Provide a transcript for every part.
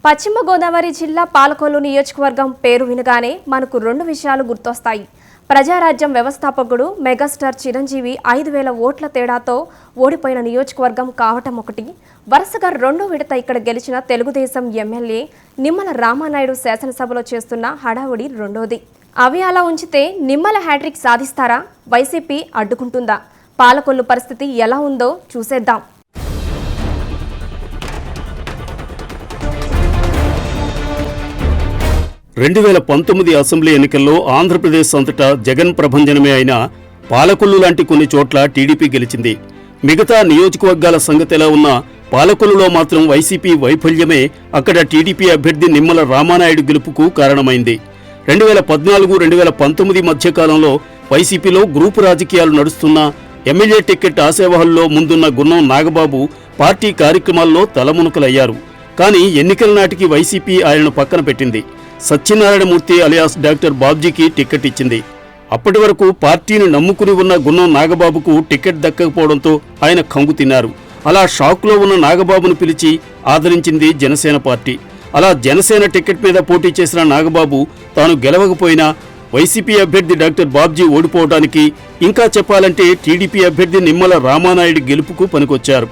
పశ్చిమ గోదావరి జిల్లా పాలకొల్లు నియోజకవర్గం పేరు వినగానే మనకు రెండు విషయాలు గుర్తొస్తాయి. ప్రజారాజ్యం వ్యవస్థాపకుడు మెగాస్టార్ చిరంజీవి 5,000 ఓట్ల తేడాతో ఓడిపోయిన నియోజకవర్గం కావటం ఒకటి, వరుసగా రెండో విడత ఇక్కడ గెలిచిన తెలుగుదేశం ఎమ్మెల్యే నిమ్మల రామానాయుడు శాసనసభలో చేస్తున్న హడావుడి రెండోది. అవి అలా ఉంచితే నిమ్మల హ్యాట్రిక్ సాధిస్తారా? వైసీపీ అడ్డుకుంటుందా? పాలకొల్లు పరిస్థితి ఎలా ఉందో చూసేద్దాం. 2019 అసెంబ్లీ ఎన్నికల్లో ఆంధ్రప్రదేశ్ అంతటా జగన్ ప్రభంజనమే అయినా పాలకొల్లు లాంటి కొన్ని చోట్ల టీడీపీ గెలిచింది. మిగతా నియోజకవర్గాల సంగతి ఎలా ఉన్నా పాలకొల్లులో మాత్రం వైసీపీ వైఫల్యమే అక్కడ టీడీపీ అభ్యర్థి నిమ్మల రామానాయుడు గెలుపుకు కారణమైంది. 2014-2019 మధ్యకాలంలో వైసీపీలో గ్రూపు రాజకీయాలు నడుస్తున్నా ఎమ్మెల్యే టికెట్ ఆశావహుల్లో ముందున్న గున్నం నాగబాబు పార్టీ కార్యక్రమాల్లో తలమునకలయ్యారు. కానీ ఎన్నికల నాటికి వైసీపీ ఆయనను పక్కన పెట్టింది. సత్యనారాయణమూర్తి అలియాస్ డాక్టర్ బాబ్జీకి టికెట్ ఇచ్చింది. అప్పటి వరకు పార్టీని నమ్ముకుని ఉన్న గున్నం నాగబాబుకు టికెట్ దక్కకపోవడంతో ఆయన కంగు తిన్నారు. అలా షాక్లో ఉన్న నాగబాబును పిలిచి ఆదరించింది జనసేన పార్టీ. అలా జనసేన టికెట్ మీద పోటీ చేసిన నాగబాబు తాను గెలవకపోయినా వైసీపీ అభ్యర్థి డాక్టర్ బాబ్జీ ఓడిపోవడానికి, ఇంకా చెప్పాలంటే టీడీపీ అభ్యర్థి నిమ్మల రామానాయుడు గెలుపుకు పనికొచ్చారు.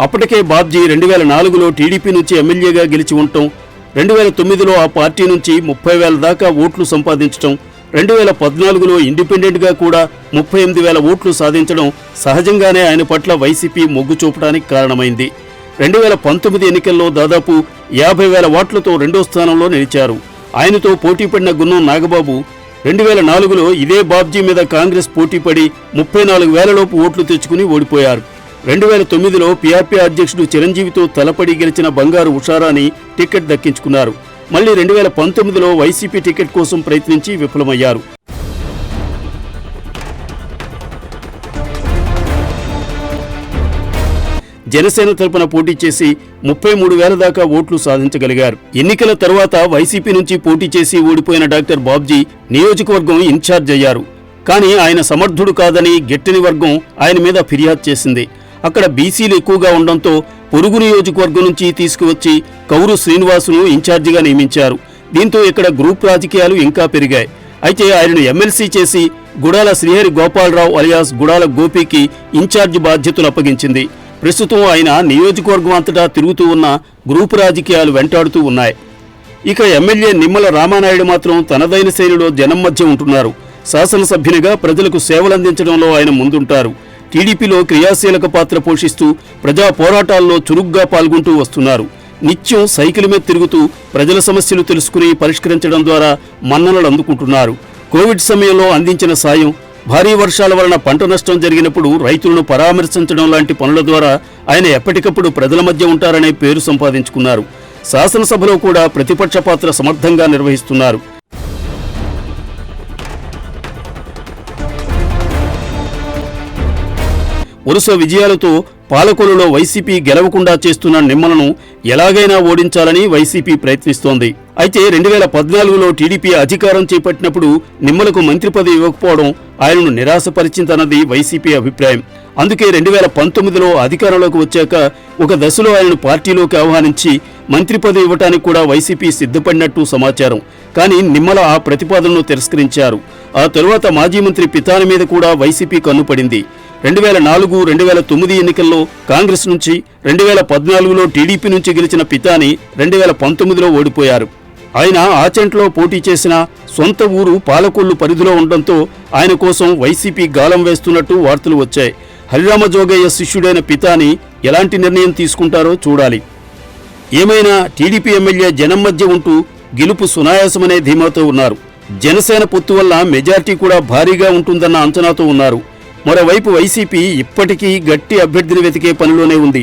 అప్పటికే బాబ్జీ 2004లో టీడీపీ నుంచి ఎమ్మెల్యేగా గెలిచి ఉండటం, 2009లో ఆ పార్టీ నుంచి 30,000 దాకా ఓట్లు సంపాదించడం, 2014లో ఇండిపెండెంట్గా కూడా 38,000 ఓట్లు సాధించడం సహజంగానే ఆయన పట్ల వైసీపీ మొగ్గు చూపడానికి కారణమైంది. 2019 ఎన్నికల్లో దాదాపు 50,000 ఓట్లతో రెండో స్థానంలో నిలిచారు. ఆయనతో పోటీపడిన గున్నం నాగబాబు 2004లో ఇదే బాబ్జీ మీద కాంగ్రెస్ పోటీపడి 34,000 లోపు ఓట్లు తెచ్చుకుని ఓడిపోయారు. 2009లో పీఆర్పీ అధ్యక్షుడు చిరంజీవితో తలపడి గెలిచిన బంగారు ఉషారాని టికెట్ దక్కించుకున్నారు. మళ్లీ 2019లో వైసీపీ టికెట్ కోసం ప్రయత్నించి విఫలమయ్యారు. జనసేన తరపున పోటీ చేసి 33,000 దాకా ఓట్లు సాధించగలిగారు. ఎన్నికల తర్వాత వైసీపీ నుంచి పోటీ చేసి ఓడిపోయిన డాక్టర్ బాబ్జీ నియోజకవర్గం ఇన్ఛార్జ్ అయ్యారు. కానీ ఆయన సమర్థుడు కాదని గెట్టిని వర్గం ఆయన మీద ఫిర్యాదు చేసింది. అక్కడ బీసీలు ఎక్కువగా ఉండడంతో పొరుగు నియోజకవర్గం నుంచి తీసుకువచ్చి కౌరు శ్రీనివాసును ఇన్ఛార్జిగా నియమించారు. దీంతో ఇక్కడ గ్రూప్ రాజకీయాలు ఇంకా పెరిగాయి. అయితే ఆయనను ఎమ్మెల్సీ చేసి గుడాల శ్రీహరి గోపాలరావు అలియాస్ గుడాల గోపీకి ఇన్ఛార్జి బాధ్యతలు అప్పగించింది. ప్రస్తుతం ఆయన నియోజకవర్గం అంతటా తిరుగుతూ ఉన్న గ్రూపు రాజకీయాలు వెంటాడుతూ ఉన్నాయి. ఇక ఎమ్మెల్యే నిమ్మల రామానాయుడు మాత్రం తనదైన శైలిలో జనం మధ్య ఉంటున్నారు. శాసనసభ్యునిగా ప్రజలకు సేవలందించడంలో ఆయన ముందుంటారు. టీడీపీలో క్రియాశీలక పాత్ర పోషిస్తూ ప్రజా పోరాటాల్లో చురుగ్గా పాల్గొంటూ వస్తున్నారు. నిత్యం సైకిల్ మీద తిరుగుతూ ప్రజల సమస్యలు తెలుసుకుని పరిష్కరించడం ద్వారా మన్ననలు అందుకుంటున్నారు. కోవిడ్ సమయంలో అందించిన సాయం, భారీ వర్షాల వలన పంట నష్టం జరిగినప్పుడు రైతులను పరామర్శించడం లాంటి పనుల ద్వారా ఆయన ఎప్పటికప్పుడు ప్రజల మధ్య ఉంటారనే పేరు సంపాదించుకున్నారు. శాసనసభలో కూడా ప్రతిపక్ష పాత్ర సమర్థంగా నిర్వహిస్తున్నారు. వరుస విజయాలతో పాలకొల్లులో వైసీపీ గెలవకుండా చేస్తున్న నిమ్మలను ఎలాగైనా ఓడించాలని వైసీపీ ప్రయత్నిస్తోంది. అయితే 2014లో టీడీపీ అధికారం చేపట్టినప్పుడు నిమ్మలకు మంత్రి పదవి ఇవ్వకపోవడం ఆయనను నిరాశపరిచిందన్నది వైసీపీ అభిప్రాయం. అందుకే 2019లో అధికారంలోకి వచ్చాక ఒక దశలో ఆయనను పార్టీలోకి ఆహ్వానించి మంత్రి పదవి ఇవ్వడానికి కూడా వైసీపీ సిద్ధపడినట్టు సమాచారం. కానీ నిమ్మల ఆ ప్రతిపాదనను తిరస్కరించారు. ఆ తరువాత మాజీ మంత్రి పితాని మీద కూడా వైసీపీ కన్నుపడింది. 2004-2009 ఎన్నికల్లో కాంగ్రెస్ నుంచి, 2014లో టీడీపీ నుంచి గెలిచిన పితాని 2019లో ఓడిపోయారు. ఆయన ఆచంట్లో పోటీ చేసిన సొంత ఊరు పాలకొల్లు పరిధిలో ఉండడంతో ఆయన కోసం వైసీపీ గాలం వేస్తున్నట్టు వార్తలు వచ్చాయి. హరిరామజోగయ్య శిష్యుడైన పితాని ఎలాంటి నిర్ణయం తీసుకుంటారో చూడాలి. ఏమైనా టీడీపీ ఎమ్మెల్యే జనం మధ్య ఉంటూ గెలుపు సునాయాసమనే ధీమాతో ఉన్నారు. జనసేన పొత్తు వల్ల మెజార్టీ కూడా భారీగా ఉంటుందన్న అంచనాతో ఉన్నారు. మరోవైపు వైసీపీ ఇప్పటికీ గట్టి అభ్యర్థిని వెతికే పనిలోనే ఉంది.